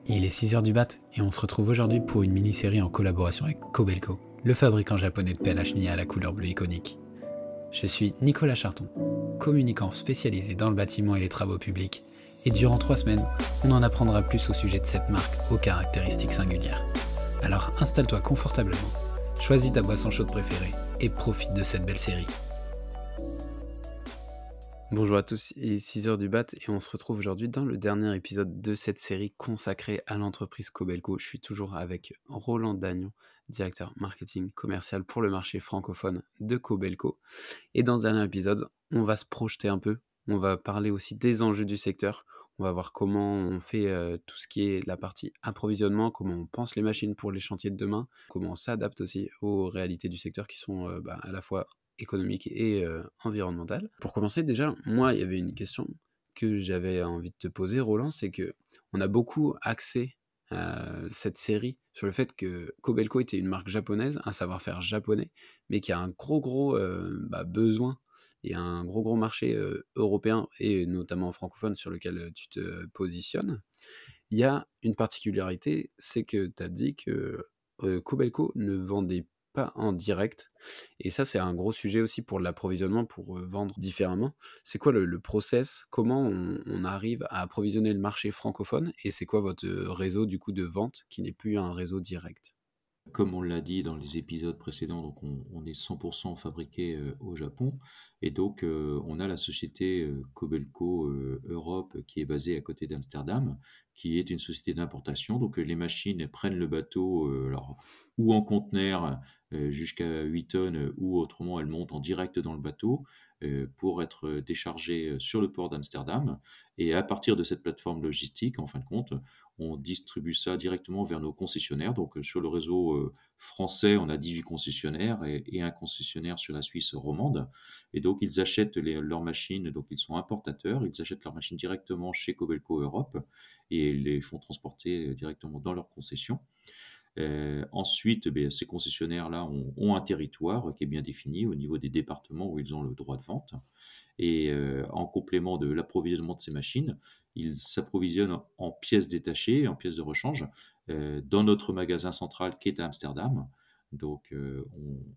Il est 6 heures du mat et on se retrouve aujourd'hui pour une mini-série en collaboration avec Kobelco, le fabricant japonais de pelle à chenilles à la couleur bleue iconique. Je suis Nicolas Charton, communicant spécialisé dans le bâtiment et les travaux publics, et durant 3 semaines, on en apprendra plus au sujet de cette marque aux caractéristiques singulières. Alors installe-toi confortablement, choisis ta boisson chaude préférée et profite de cette belle série. Bonjour à tous, il est 6 heures du bat et on se retrouve aujourd'hui dans le dernier épisode de cette série consacrée à l'entreprise Kobelco. Je suis toujours avec Roland Dagnon, directeur marketing commercial pour le marché francophone de Kobelco. Et dans ce dernier épisode, on va se projeter un peu, on va parler aussi des enjeux du secteur, on va voir comment on fait tout ce qui est la partie approvisionnement, comment on pense les machines pour les chantiers de demain, comment on s'adapte aussi aux réalités du secteur qui sont à la fois économiques et environnementales. Pour commencer, déjà, moi, il y avait une question que j'avais envie de te poser, Roland, c'est que on a beaucoup axé cette série sur le fait que Kobelco était une marque japonaise, un savoir-faire japonais, mais qui a un gros besoin et un gros marché européen et notamment francophone sur lequel tu te positionnes. Il y a une particularité, c'est que tu as dit que Kobelco ne vendait pas en direct. Et ça, c'est un gros sujet aussi pour l'approvisionnement, pour vendre différemment. C'est quoi le process? Comment on arrive à approvisionner le marché francophone? Et c'est quoi votre réseau du coup de vente qui n'est plus un réseau direct? Comme on l'a dit dans les épisodes précédents, donc on est 100% fabriqué au Japon et donc on a la société Kobelco Europe qui est basée à côté d'Amsterdam, qui est une société d'importation. Donc les machines prennent le bateau alors, ou en conteneur jusqu'à 8 tonnes ou autrement elles montent en direct dans le bateau pour être déchargées sur le port d'Amsterdam. Et à partir de cette plateforme logistique, en fin de compte, on distribue ça directement vers nos concessionnaires. Donc, sur le réseau français, on a 18 concessionnaires et un concessionnaire sur la Suisse romande. Et donc, ils achètent leurs machines, donc ils sont importateurs, ils achètent leurs machines directement chez Kobelco Europe et les font transporter directement dans leur concession. Ensuite, ces concessionnaires-là ont un territoire qui est bien défini au niveau des départements où ils ont le droit de vente. Et en complément de l'approvisionnement de ces machines, ils s'approvisionnent en pièces détachées, en pièces de rechange, dans notre magasin central qui est à Amsterdam. Donc,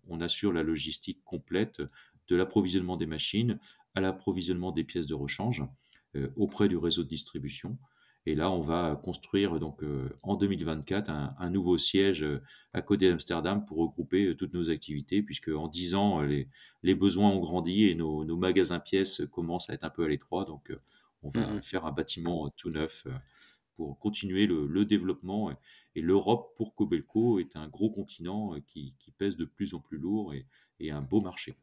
on assure la logistique complète de l'approvisionnement des machines à l'approvisionnement des pièces de rechange auprès du réseau de distribution. Et là, on va construire donc en 2024 un nouveau siège à côté d'Amsterdam pour regrouper toutes nos activités, puisque en 10 ans, les besoins ont grandi et nos magasins pièces commencent à être un peu à l'étroit. Donc, on va Mhm. faire un bâtiment tout neuf pour continuer le développement. Et l'Europe, pour Kobelco, est un gros continent qui pèse de plus en plus lourd et un beau marché.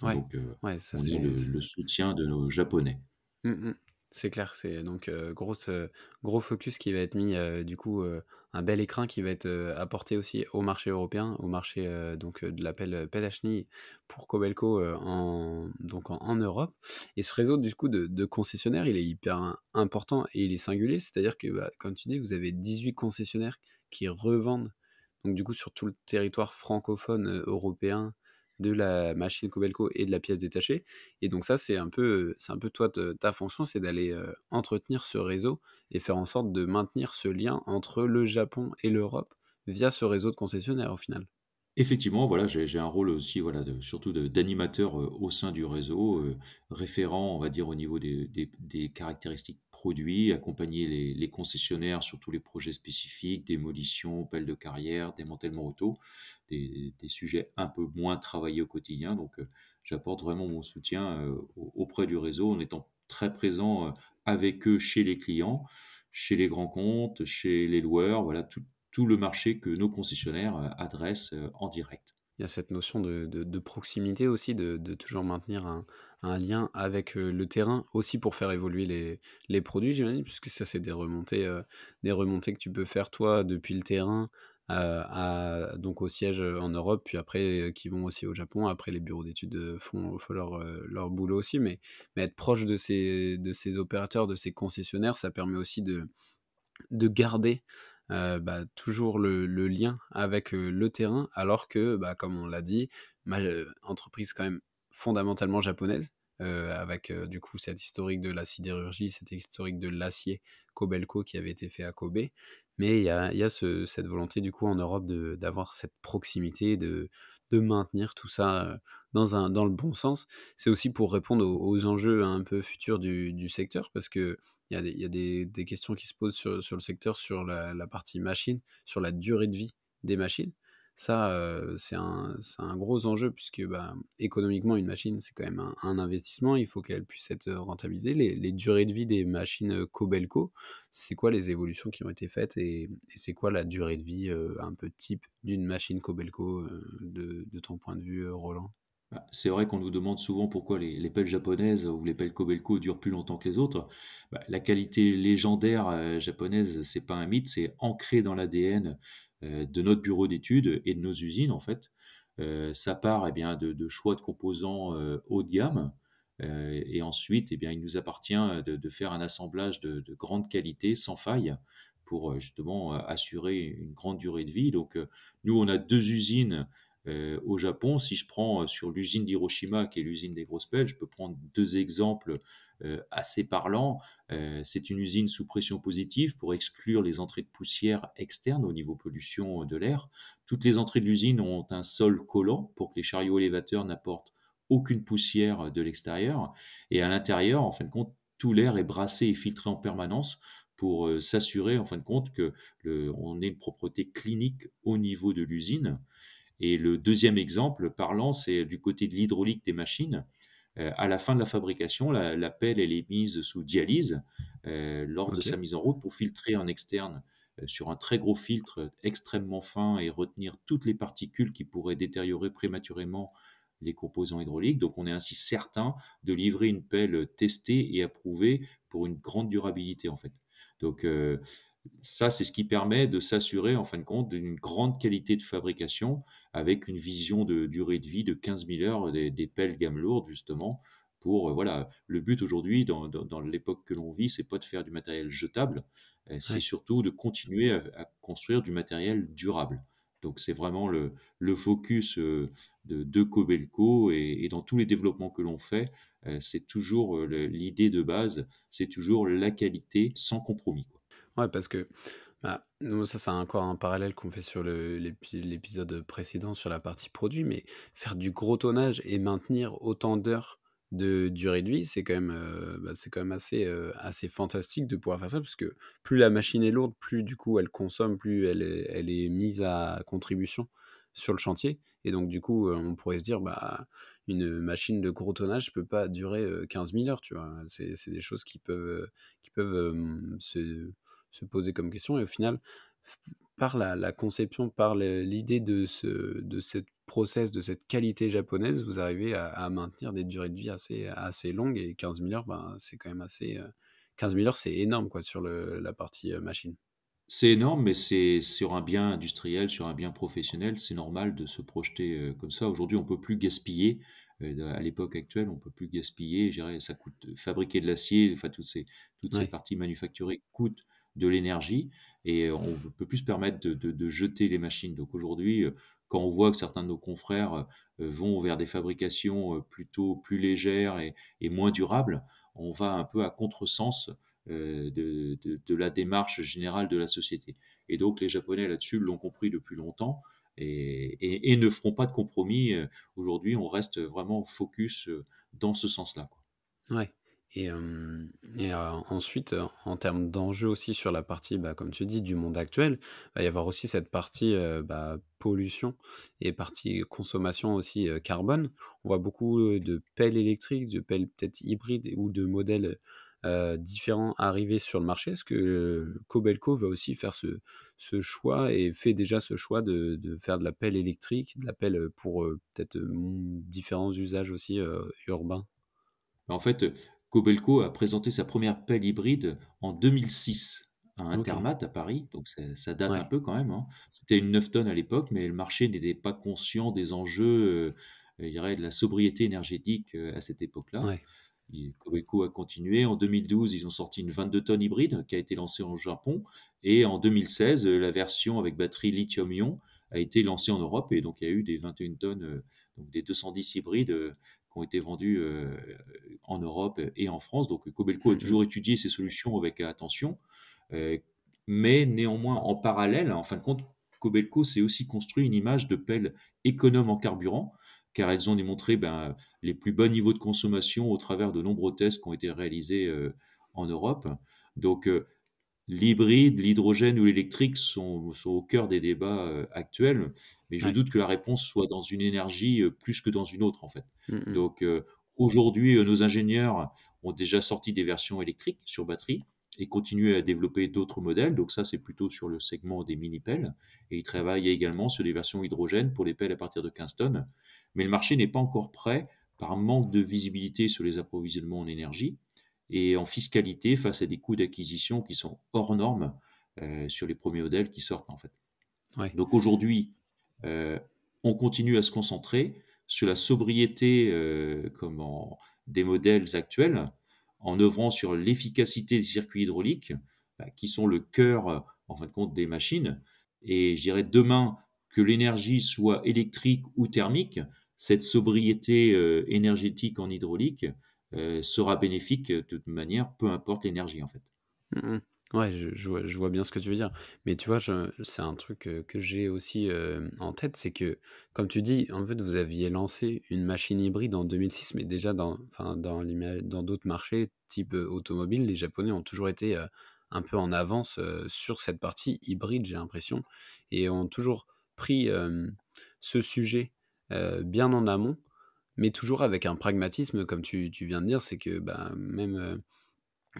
Ouais, Donc, ouais, ça on a le soutien de nos Japonais. mmh. C'est clair, c'est donc gros focus qui va être mis, du coup, un bel écrin qui va être, apporté aussi au marché européen, au marché, de la pelle à chenilles pour Kobelco, en Europe. Et ce réseau du coup de concessionnaires, il est hyper important et il est singulier. C'est-à-dire que, comme tu dis, vous avez 18 concessionnaires qui revendent, donc du coup sur tout le territoire francophone, européen, de la machine Kobelco et de la pièce détachée. Et donc ça, c'est un peu toi, ta fonction, c'est d'aller entretenir ce réseau et faire en sorte de maintenir ce lien entre le Japon et l'Europe via ce réseau de concessionnaires au final. Effectivement, voilà, j'ai un rôle aussi, voilà, surtout d'animateur au sein du réseau, référent, on va dire, au niveau des caractéristiques produits, accompagner les concessionnaires sur tous les projets spécifiques, démolition, pelle de carrière, démantèlement auto, des sujets un peu moins travaillés au quotidien. Donc, j'apporte vraiment mon soutien auprès du réseau en étant très présent avec eux chez les clients, chez les grands comptes, chez les loueurs, voilà, tout le marché que nos concessionnaires adressent en direct. Il y a cette notion de proximité aussi, de toujours maintenir un lien avec le terrain, aussi pour faire évoluer les produits, j'imagine, puisque ça, c'est des remontées que tu peux faire toi depuis le terrain donc au siège en Europe, puis après qui vont aussi au Japon. Après, les bureaux d'études font leur boulot aussi, mais être proche de ces opérateurs, de ces concessionnaires, ça permet aussi de garder toujours le lien avec le terrain, alors que, comme on l'a dit, entreprise quand même fondamentalement japonaise, avec du coup cette historique de la sidérurgie, cette historique de l'acier Kobelco qui avait été fait à Kobe. Mais il y a cette volonté du coup en Europe d'avoir cette proximité, de maintenir tout ça, dans le bon sens. C'est aussi pour répondre aux enjeux un peu futurs du secteur parce qu'il y a des questions qui se posent sur le secteur, sur la partie machine, sur la durée de vie des machines. Ça, c'est un gros enjeu puisque, bah, économiquement, une machine, c'est quand même un investissement. Il faut qu'elle puisse être rentabilisée. Les durées de vie des machines, Kobelco, c'est quoi les évolutions qui ont été faites et c'est quoi la durée de vie, un peu type d'une machine Kobelco, de ton point de vue, Roland? Bah, c'est vrai qu'on nous demande souvent pourquoi les pelles japonaises ou les pelles Kobelco durent plus longtemps que les autres. Bah, la qualité légendaire, japonaise, c'est pas un mythe, c'est ancré dans l'ADN, de notre bureau d'études et de nos usines, en fait. Ça part, eh bien, de choix de composants, haut de gamme, et ensuite, eh bien, il nous appartient, de faire un assemblage de grande qualité, sans faille, pour, justement, assurer une grande durée de vie. Donc, nous, on a 2 usines au Japon. Si je prends, sur l'usine d'Hiroshima, qui est l'usine des grosses pelles, je peux prendre 2 exemples, assez parlants. C'est une usine sous pression positive pour exclure les entrées de poussière externes au niveau pollution, de l'air. Toutes les entrées de l'usine ont un sol collant pour que les chariots élévateurs n'apportent aucune poussière, de l'extérieur, et à l'intérieur, en fin de compte, tout l'air est brassé et filtré en permanence pour, s'assurer, en fin de compte, que le on ait une propreté clinique au niveau de l'usine. Et le deuxième exemple parlant, c'est du côté de l'hydraulique des machines. À la fin de la fabrication, la pelle, elle est mise sous dialyse, lors de OK. sa mise en route pour filtrer en externe, sur un très gros filtre extrêmement fin et retenir toutes les particules qui pourraient détériorer prématurément les composants hydrauliques. Donc on est ainsi certain de livrer une pelle testée et approuvée pour une grande durabilité, en fait. Donc ça, c'est ce qui permet de s'assurer, en fin de compte, d'une grande qualité de fabrication avec une vision de durée de vie de 15 000 heures des pelles gamme lourde, justement, pour, voilà. Le but aujourd'hui, dans l'époque que l'on vit, c'est pas de faire du matériel jetable, c'est Ouais. surtout de continuer à construire du matériel durable. Donc c'est vraiment le focus, de Kobelco, et dans tous les développements que l'on fait, c'est toujours, l'idée de base, c'est toujours la qualité sans compromis, quoi. Ouais, parce que, bah, nous, ça, c'est encore un parallèle qu'on fait sur l'épisode précédent sur la partie produit, mais faire du gros tonnage et maintenir autant d'heures de durée de vie, c'est quand même, bah, c'est quand même assez fantastique de pouvoir faire ça, parce que plus la machine est lourde, plus du coup elle consomme, plus elle est mise à contribution sur le chantier et donc du coup, on pourrait se dire, bah, une machine de gros tonnage peut pas durer, 15 000 heures, tu vois? C'est des choses qui peuvent, se poser comme question et au final, par la conception, par l'idée de cette process, de cette qualité japonaise, vous arrivez à maintenir des durées de vie assez longues et 15 000 heures, ben, c'est quand même 15 000 heures, c'est énorme quoi sur la partie, machine. C'est énorme, mais c'est sur un bien industriel, sur un bien professionnel, c'est normal de se projeter, comme ça. Aujourd'hui, on peut plus gaspiller, à l'époque actuelle, on peut plus gaspiller. Je dirais, ça coûte fabriquer de l'acier, enfin toutes ces Ouais, parties manufacturées coûtent de l'énergie, et on ne peut plus se permettre de jeter les machines. Donc aujourd'hui, quand on voit que certains de nos confrères, vont vers des fabrications, plutôt plus légères et moins durables, on va un peu à contresens, de la démarche générale de la société. Et donc les Japonais là-dessus l'ont compris depuis longtemps, et ne feront pas de compromis. Aujourd'hui, on reste vraiment focus, dans ce sens-là, quoi. ouais et ensuite, en termes d'enjeux aussi sur la partie, bah, comme tu dis, du monde actuel, va y avoir aussi cette partie, bah, pollution et partie consommation aussi, carbone. On voit beaucoup, de pelles électriques, de pelles peut-être hybrides ou de modèles, différents arriver sur le marché. Est-ce que, Kobelco va aussi faire ce choix et fait déjà ce choix de faire de la pelle électrique, de la pelle, pour, peut-être, différents usages aussi, urbains? En fait, Kobelco a présenté sa première pelle hybride en 2006 à OK, Intermat à Paris, donc ça date un ouais. peu quand même, hein. C'était une 9 tonnes à l'époque, mais le marché n'était pas conscient des enjeux, je dirais de la sobriété énergétique, à cette époque-là. Ouais. Et Kobelco a continué. En 2012, ils ont sorti une 22 tonnes hybride qui a été lancée au Japon, et en 2016, la version avec batterie lithium-ion a été lancée en Europe, et donc il y a eu des 21 tonnes, donc des 210 hybrides, qui ont été vendus, en Europe et en France. Donc Kobelco a Mmh mh. toujours étudié ces solutions avec attention. heu, mais néanmoins en parallèle, en fin de compte, Kobelco s'est aussi construit une image de pelle économe en carburant, car elles ont démontré, les plus bas niveaux de consommation au travers de nombreux tests qui ont été réalisés, en Europe. Donc, l'hybride, l'hydrogène ou l'électrique sont au cœur des débats, actuels, mais je Ouais. doute que la réponse soit dans une énergie, plus que dans une autre, en fait. Mmh mh. Donc, aujourd'hui, nos ingénieurs ont déjà sorti des versions électriques sur batterie et continuent à développer d'autres modèles. Donc ça, c'est plutôt sur le segment des mini-pelles et ils travaillent également sur des versions hydrogène pour les pelles à partir de 15 tonnes. Mais le marché n'est pas encore prêt par manque de visibilité sur les approvisionnements en énergie et en fiscalité face à des coûts d'acquisition qui sont hors normes, sur les premiers modèles qui sortent, en fait. Ouais. Donc aujourd'hui, heu, on continue à se concentrer sur la sobriété, des modèles actuels, en œuvrant sur l'efficacité des circuits hydrauliques, qui sont le cœur, en fin de compte, des machines et je dirais demain, que l'énergie soit électrique ou thermique, cette sobriété, énergétique en hydraulique, sera bénéfique, de toute manière, peu importe l'énergie, en fait. Mmh mh. Ouais, je vois bien ce que tu veux dire. Mais tu vois, c'est un truc, que j'ai aussi, en tête, c'est que, comme tu dis, en fait, vous aviez lancé une machine hybride en 2006, mais déjà dans d'autres marchés type, automobile, les Japonais ont toujours été, un peu en avance, sur cette partie hybride, j'ai l'impression, et ont toujours pris, ce sujet, bien en amont, mais toujours avec un pragmatisme comme tu viens de dire. C'est que, bah,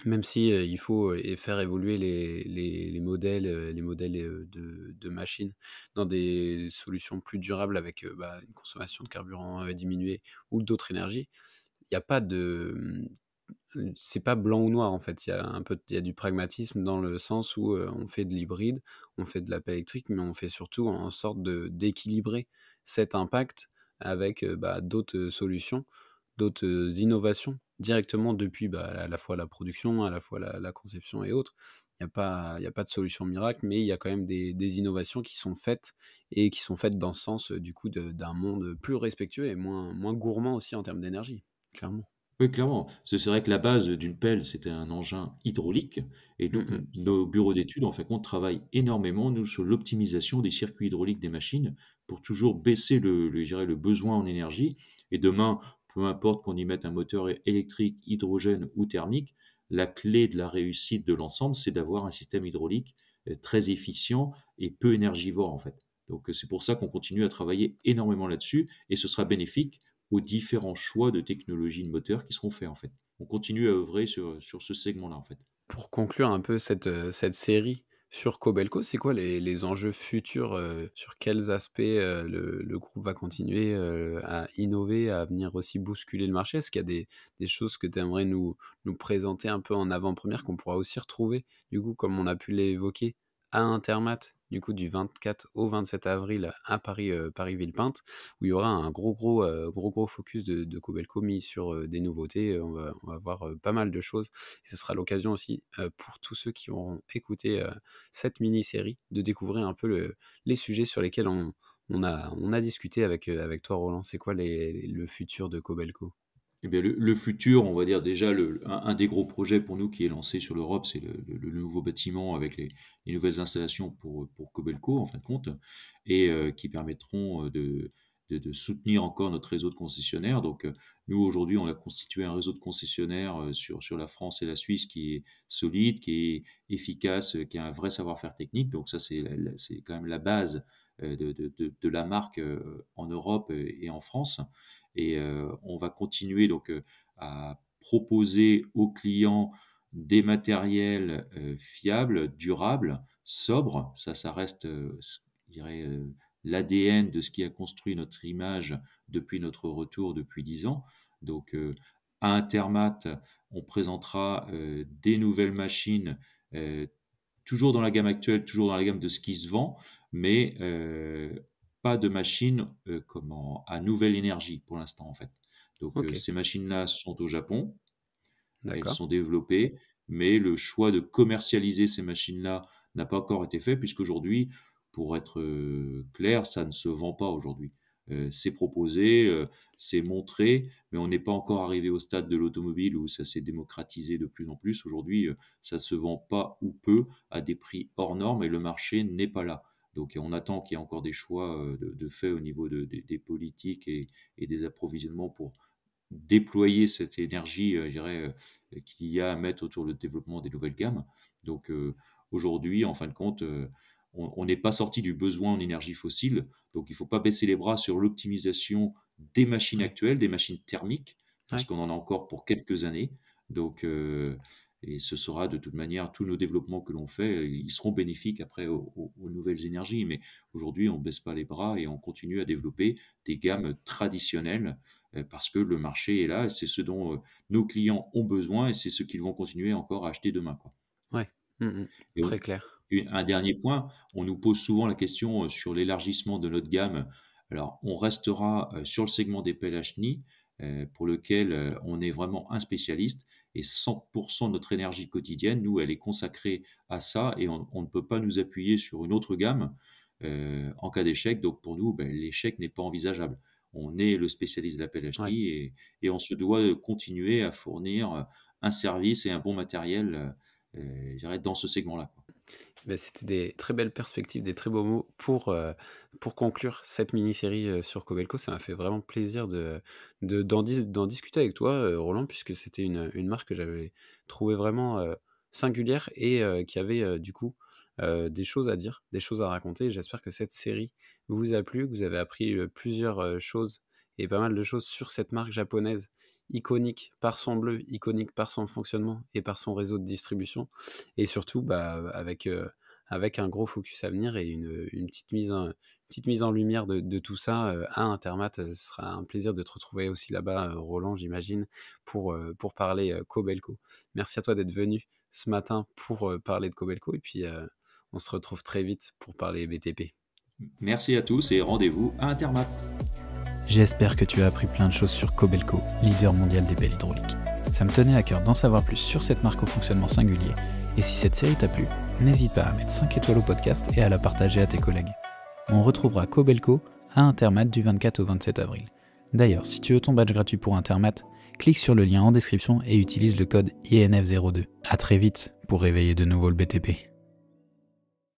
même si, il faut, faire évoluer les modèles, de machines dans des solutions plus durables avec, une consommation de carburant, diminuée ou d'autres énergies, il y a pas de, c'est pas blanc ou noir en fait. Il y a du pragmatisme dans le sens où, on fait de l'hybride, on fait de la pelle électrique, mais on fait surtout en sorte d'équilibrer cet impact avec, d'autres, solutions, d'autres, innovations directement depuis, à la fois la production, à la fois la conception et autres. Il y a pas de solution miracle, mais il y a quand même des innovations qui sont faites et qui sont faites dans ce sens, du coup d'un monde plus respectueux et moins gourmand aussi en termes d'énergie, clairement. Oui, clairement. C'est vrai que la base d'une pelle, c'était un engin hydraulique et Mmh donc mh. nos bureaux d'études, en fait, on travaille énormément, nous, sur l'optimisation des circuits hydrauliques des machines pour toujours baisser je dirais, le besoin en énergie et demain, peu importe qu'on y mette un moteur électrique, hydrogène ou thermique, la clé de la réussite de l'ensemble, c'est d'avoir un système hydraulique, très efficient et peu énergivore, en fait. Donc, c'est pour ça qu'on continue à travailler énormément là-dessus et ce sera bénéfique aux différents choix de technologies de moteur qui seront faits, en fait. On continue à œuvrer sur ce segment-là, en fait. Pour conclure un peu cette série sur Kobelco, c'est quoi les enjeux futurs, sur quels aspects, le groupe va continuer, à innover, à venir aussi bousculer le marché? Est-ce qu'il y a des choses que tu aimerais nous présenter un peu en avant-première qu'on pourra aussi retrouver, du coup, comme on a pu l'évoquer, à Intermat, du coup, du 24 au 27 avril à Paris, Paris-Villepinte, où il y aura un gros focus de Kobelco mis sur, des nouveautés. On va voir, pas mal de choses. Ce sera l'occasion aussi, pour tous ceux qui auront écouté, cette mini-série, de découvrir un peu les sujets sur lesquels on a discuté avec toi, Roland. C'est quoi le futur de Kobelco? Eh bien, le futur, on va dire déjà un des gros projets pour nous qui est lancé sur l'Europe, c'est le nouveau bâtiment avec les nouvelles installations pour Kobelco, en fin de compte et qui permettront, de soutenir encore notre réseau de concessionnaires. Donc, nous, aujourd'hui, on a constitué un réseau de concessionnaires, sur la France et la Suisse qui est solide, qui est efficace, qui a un vrai savoir-faire technique. Donc ça, c'est quand même la base, de la marque, en Europe et en France et on va continuer donc, à proposer aux clients des matériels, fiables, durables, sobres. Ça reste, je dirais, l'ADN de ce qui a construit notre image depuis notre retour depuis 10 ans. Donc, à Intermat, on présentera, des nouvelles machines, heu, toujours dans la gamme actuelle, toujours dans la gamme de ce qui se vend, mais, pas de machines, à nouvelle énergie pour l'instant, en fait. Donc, OK, ces machines-là sont au Japon, elles d'accord. sont développées, mais le choix de commercialiser ces machines-là n'a pas encore été fait puisqu'aujourd'hui, pour être, clair, ça ne se vend pas aujourd'hui. c'est proposé, c'est montré, mais on n'est pas encore arrivé au stade de l'automobile où ça s'est démocratisé de plus en plus. Aujourd'hui, ça se vend pas ou peu à des prix hors normes et le marché n'est pas là. Donc on attend qu'il y ait encore des choix, de fait au niveau des politiques et des approvisionnements pour déployer cette énergie, je dirais, qu'il y a à mettre autour du développement des nouvelles gammes. Donc, aujourd'hui, en fin de compte, on n'est pas sorti du besoin en énergie fossile, donc il ne faut pas baisser les bras sur l'optimisation des machines Ouais, actuelles, des machines thermiques, parce ouais, qu'on en a encore pour quelques années. Donc, et ce sera de toute manière tous nos développements que l'on fait, ils seront bénéfiques après aux nouvelles énergies. Mais aujourd'hui, on ne baisse pas les bras et on continue à développer des gammes traditionnelles parce que le marché est là et c'est ce dont nos clients ont besoin et c'est ce qu'ils vont continuer encore à acheter demain, quoi. ouais. Mmh. Et Très clair. un dernier point, on nous pose souvent la question sur l'élargissement de notre gamme. Alors, on restera sur le segment des pelles à chenilles, pour lequel on est vraiment un spécialiste et 100% de notre énergie quotidienne, nous, elle est consacrée à ça et on ne peut pas nous appuyer sur une autre gamme en cas d'échec. Donc, pour nous, ben, l'échec n'est pas envisageable. On est le spécialiste de la pelle à Ouais. chenilles et on se doit de continuer à fournir un service et un bon matériel, je dirais, dans ce segment-là, quoi. Beh, c'était des très belles perspectives, des très beaux mots pour conclure cette mini-série, sur Kobelco. Ça m'a fait vraiment plaisir d'en discuter avec toi, Roland, puisque c'était une marque que j'avais trouvée vraiment, singulière et qui avait, du coup, des choses à dire, des choses à raconter. J'espère que cette série vous a plu, que vous avez appris, plusieurs, choses et pas mal de choses sur cette marque japonaise, iconique par son bleu, iconique par son fonctionnement et par son réseau de distribution et surtout, bah, avec un gros focus à venir et une petite mise en lumière de tout ça, à Intermat. Ce sera un plaisir de te retrouver aussi là-bas, Roland, j'imagine, pour parler, Kobelco. Merci à toi d'être venu ce matin pour, parler de Kobelco et puis, on se retrouve très vite pour parler BTP. Merci à tous et rendez-vous à Intermat. J'espère que tu as appris plein de choses sur Kobelco, leader mondial des pelles hydrauliques. Ça me tenait à cœur d'en savoir plus sur cette marque au fonctionnement singulier, et si cette série t'a plu, n'hésite pas à mettre 5 étoiles au podcast et à la partager à tes collègues. On retrouvera Kobelco à Intermat du 24 au 27 avril. D'ailleurs, si tu veux ton badge gratuit pour Intermat, clique sur le lien en description et utilise le code INF02. A très vite pour réveiller de nouveau le BTP.